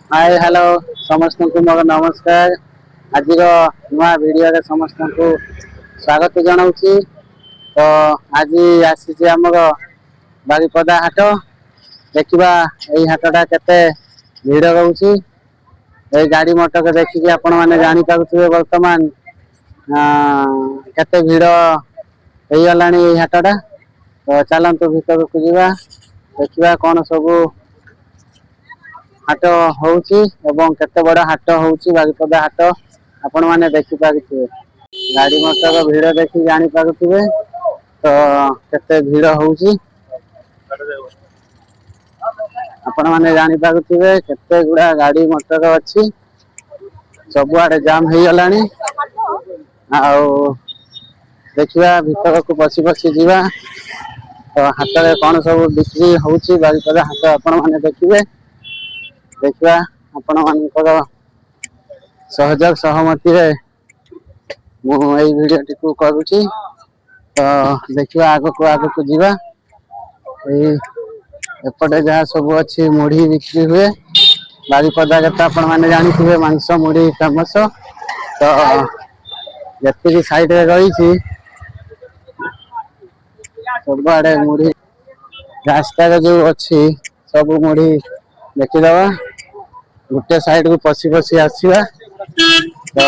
Hi hello समस्त को मोर नमस्कार। आज नुआ वीडियो समस्त को स्वागत जनाऊँगी। तो आज आसी आमर बारीपदा हाट देखा यही हाटटा केते भिड़ रोचे। ये गाड़ी मटर देखिए आपण मैंने जानीपे बर्तमान केते भिड़ हो गला हाटटा। तो चलतु भर को जा देखा कौन सब हाट होउची एवं केते बड़ हाट होउची बारीपदा हाट आपण मैंने देखि पारुथिबे। गाड़ी मटर भिड़ देखि जानी पारुथिबे तो केते भिड़ होउची आपण मैंने जानी पारुथिबे केते गुड़ा गाड़ी मटर अछि। सबुआडे जाम हो गलानी। आउ देखिया भीतर को पसी पसी जीवा। तो हाथ में कौन सब बिक्री होउची बारीपदा हाट आपण मैंने देखिबे। देखा आपण मानकर सहयोग सहमति रे मु एई वीडियो टी को करूची। तो देखिए आग को जीवा। एपटे जहाँ सब अच्छी मुढ़ी बिक्री हुए बारीपदा के तो आपण मैंने जानी मांस मुढ़ी फेमस। तो जी साइड रही सब आड़े मुढ़ी रास्ता जो अच्छी सब मुढ़ी देखीदबा। गोटे साइड को पसी पसी आसवा। तो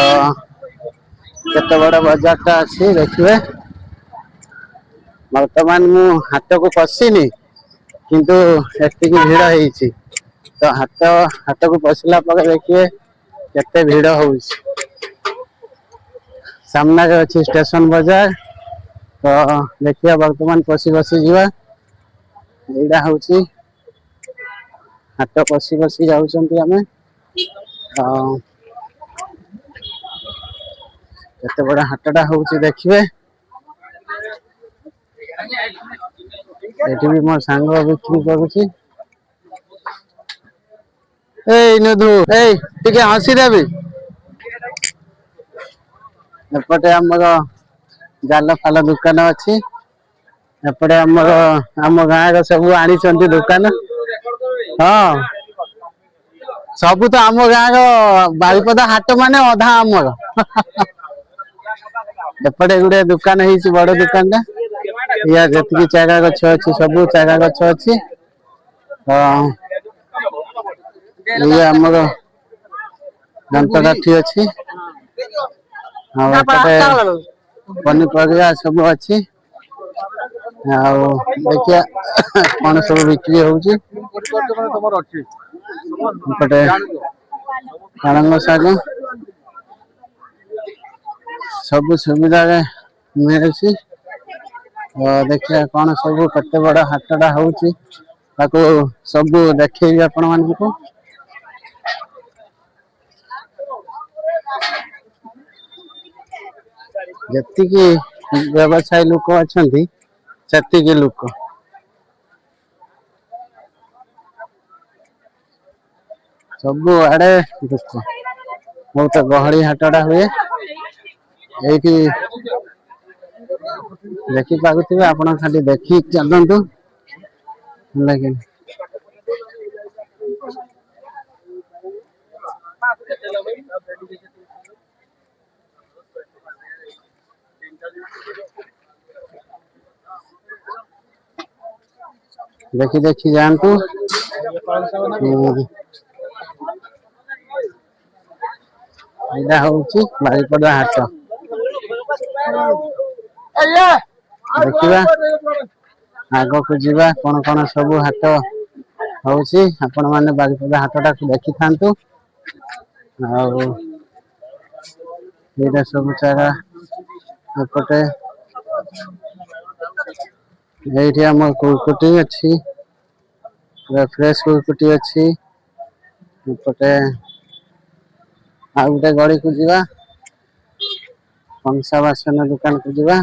केते बड़ बजार टा अच्छी देखिए। बर्तमान मु हाथ को पशिनी किंतु एतिकी भिड़ होईची। तो हाथ को पशिला देखिए केते भिड़ होउची। सामना अच्छी स्टेशन बाजार। तो देखिए बर्तमान पशि पशि जीवा। एटा हूँ हाथ पशि पशि जाऊँच आमे। केते बड़ हाटटा होउची देखिए। एठी भी मोर सांग बिक्री करुची। टिके हसी देबी। एपटे आमर जाल फाल दुकान अच्छी। एपटे आमर आम गाँ र सब आनी दुकान। हाँ सबू तो आम गाँ रो बारीपदा हाट माने अधा आमर। एपटे गुटे दुकान है बड़ दुकान टा। या जी चारा गछ अच्छी सब चारा गछ अच्छी। ये आमर दांतकाठी अच्छी। पनीपरिया सब अच्छी। देखिए कौन सब बिक्री होउची। पटे पालंग शाग सब सुविधा मिलुची। देखिए कौन सब केते बड़ हाटटा होउची ताको सब देखेबी आपण मानकु। जेतिकी व्यवसायी लोक अछंती सेतिकी लोक। सब आड़े दुख बहुत गहली हाटटा हुए। एठी देखि पारुथिबे आपण खाली देखि चलंतु। लेकिन देखि देखि जानतु। एटा होउची बारीपदा हाट। देखिबा आगो को जीवा कौन कौन सब हाट होउची आपण माने बारीपदा हाटटा देखि थांतु। एटा सब चारा एपटे एठी हमर कुरकुटी अछि। फ्रेश कुरकुटी अछि। एपटे ଆଉ ଗୋଟେ ଗଳିକୁ ଯିବା କଂସା ବାସନ ଦୋକାନ କୁ ଯିବା।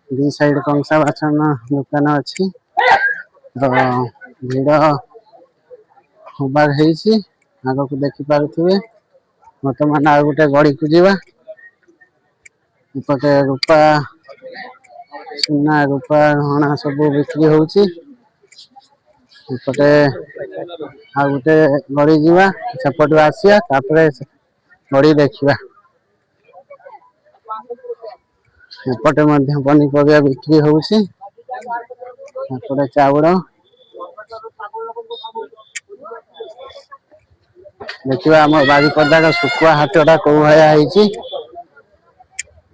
ଦି ସାଇଡ କଂସା ବାସନ ଦୋକାନ ଅଛି। ଭିଡ଼ ହବାର ହେଇଛି ଆଗକୁ ଦେଖି ପାରୁଥିବେ। ବର୍ତ୍ତମାନ ଆଉ ଗୋଟେ ଗଳିକୁ ଯିବା। ଏପଟେ ରୂପା सुना रूपा गहना सब बिक्री होउची एपटे आ गोटे गड़ी जीवा सेपटू आसिया तापरे गड़ी देखिबा एपटे मध्य पनीपरिया बिक्री होउची एपटे चाउଳ देखिबा हम बारीपदा का सुकुआ हाटटा कोउ भया ହେଇची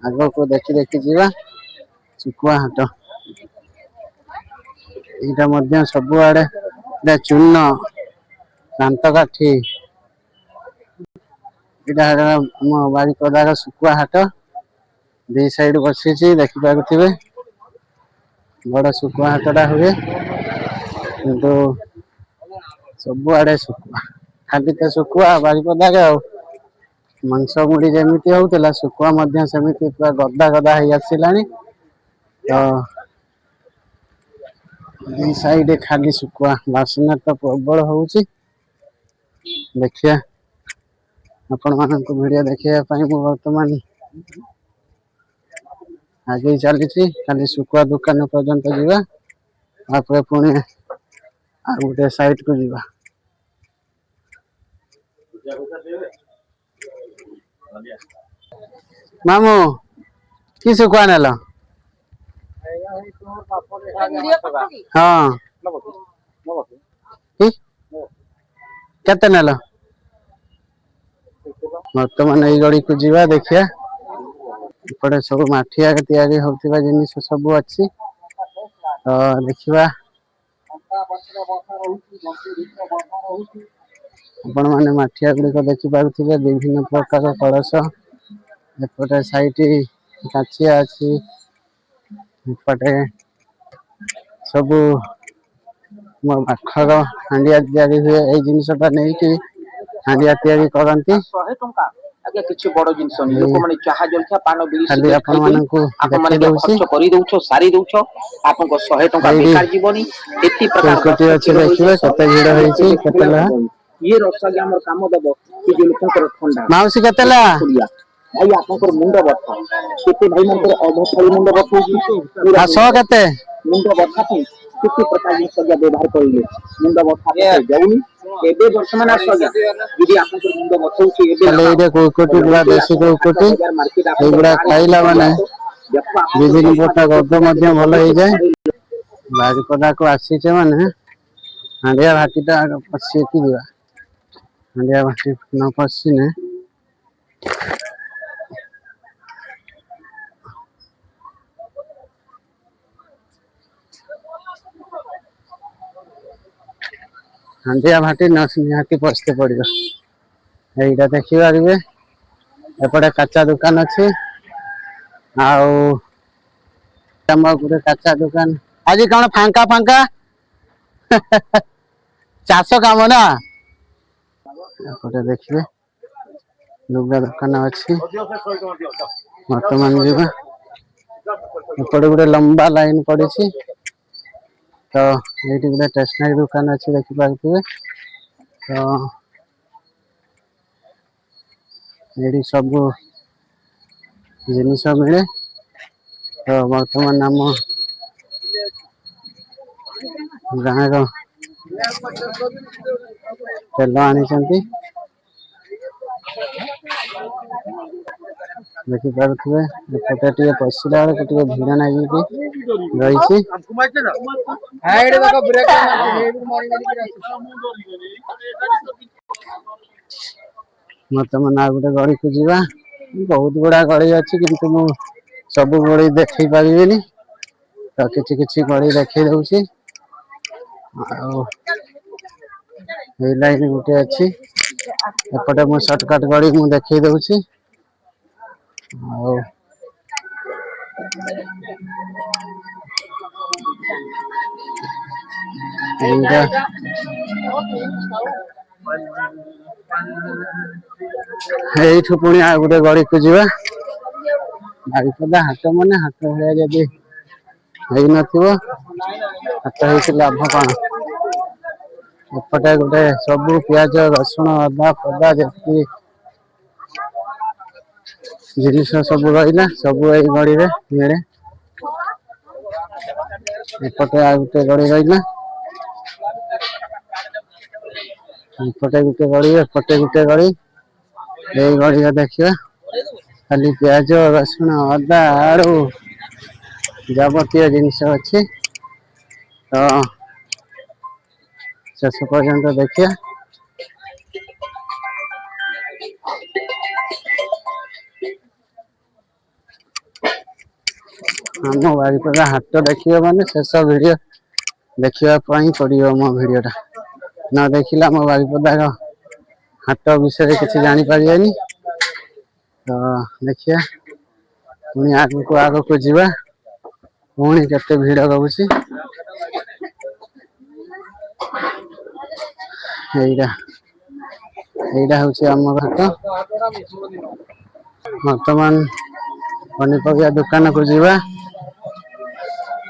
आगो को देखि देखि जीवा सुकुआ हाट एटा मध्य सब आड़े चूर्ण दांत काठी एटा हम बारीपदार सुकुआ हाट दी साइड बसिची देखि पारुथिबे बड़ सुकुआ हाटटा हुए किंतु सब आड़े सुकुआ खाली तो सुकुआ बारीपदारे आ मांस मुढ़ी जेमिति होउतला सुकुआ मध्य सेमिति पूरा गदा गदा हेई आसिलानी तो दी साइड खाली सुकुआ बासना तो प्रबल होउची देखिया आपण मानक वीडियो देखिया पई मु वर्तमान आगे चली खाली सुकुआ दुकान पर्यंत जीवा आपरे पुणी आ गोटे साइड को जीवा मामू कि सुकुआ नेला हाँ केते नेला वर्तमान एई गड़ी को जीवा देखिया एपटे सब माठिया तैयारी होउथिबा जिनिस सब अछि तो देखिबा आपण माने माठिया गुड़िक देखि पारुथिबे विभिन्न प्रकार कलश एपटे साइड काचिया अछि एपटे सब मो पाखर हांडिया तैयारी हुए एई जिनिसटा नै कि हांडिया तैयारी करंती 100 टंका आगे किछि बड़ जिंस नै लोक माने चाहा जलखा पान बिड़ी खाली आपण मानकू आपण देखि माने दउची खर्च करि दउछो सारी दउछो आपन को 100 टंका बेकार जीवनी एति प्रकार कुरकुटी अछि देखिबे कते भिड़ होईची कतेला ये रसा हमर काम दबो कि जे लोकन ठंडा माउसी कतेला भाई आपनकर मुंड बथा केते भाई मनकर अवथाई मुंड बथौची पूरा आ 100 कते मुंड बथा पई केते प्रकार जिंस व्यवहार करिले मुंड बथा जाउनी एबे वर्तमान आसजा यदि आपनकर मुंड बथौची एबे खाली एटा कुरकुटी गुडा देसी कुरकुटी एगुडा खाइला माने विभिन्न प्रकार गद्द मध्य भल हो जाए बारिपदा को आसीचे माने हांडिया भाटीटा पसिकी दिबा हांडिया भाटी न पसिने हांडिया भाटी निहाती पस्ते पड़िबो एइटा देखि पारिबे एपटे काचा दुकान अछि आउ तम गुटे काचा दुकान आज कौन फांका फांका चाष काम ना एपटे देखिए लुगा दुकान अच्छी वर्तमान जीवा एपटे गोटे लंबा लाइन पड़ी तो ये गोटे स्टेशनरी दुकान अच्छी देखिपे तो ये सब जिनिस मिले तो वर्तमान आम गाँव तेल आनी देखिपे एपटे पशिला बेले भिड़ लगी रही बर्तमान आ गोटे गड़ी को जीवा बहुत गुड़ा गड़ी अच्छी किंतु मु सब गड़ी देखई पारिबेनी तो किछि किछि गड़ी देखई दउची ए लाइन गोटे अच्छी एपटे मु शॉर्टकट गड़ी मु देखई दउची एठू पुणी आ गोटे गड़ी को जीवा बारिपदा हाट माने हाट भलिया जदि हेई नथिबो हाट हेई लाभ कौन एपटे गोटे सब पियाज रसुण अदा फदा जति जिनिस सब रहा सब यही गड़ी में मिले एपटे आ गोटे गड़ी रहा एपटे गोटे गड़ी एपटे गोटे गड़ी यही गड़ी देखिए खाली प्याज रसुण अदा आलू जाबतीय जिनस अच्छी तो शेष पर्यंत देखिए आम बारिपदा हाट देखिए माने शेष वीडियो देखा पड़ो मो भिडटा न देखला मो बारिपदार हाट विषय किसी जानी पारे तो देखिए पुणी आग को जीवा पुणी केते भिड़ रोचे यहीटा हूँ आम हाट बर्तमान पनीपरिया दुकान को जीवा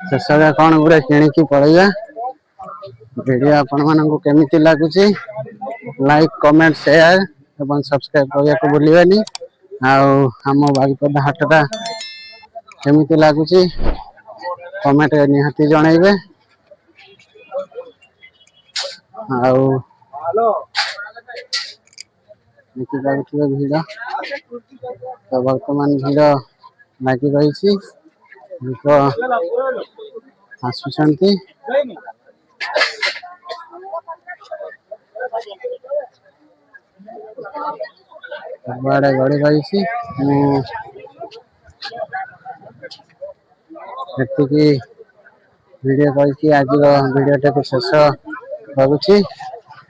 शेष कौन गुड़े किणिकी पलैया वीडियो आपण मानक केमिति लगुच लाइक कमेंट शेयर एवं सब्सक्राइब करने को भूलिए आम बारिपदा हाटटा केमिति लगुच कमेंट निहाती जनइबे देखिए भिड़ तो बर्तमान भिड़ लगी रही लोक आसुंच सबुआड़े गड़ी रही वीडियो करके आज वीडियोटा को शेष करुच्ची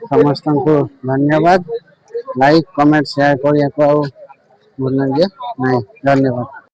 समस्त को धन्यवाद लाइक कमेंट शेयर करने को भूल नहीं धन्यवाद।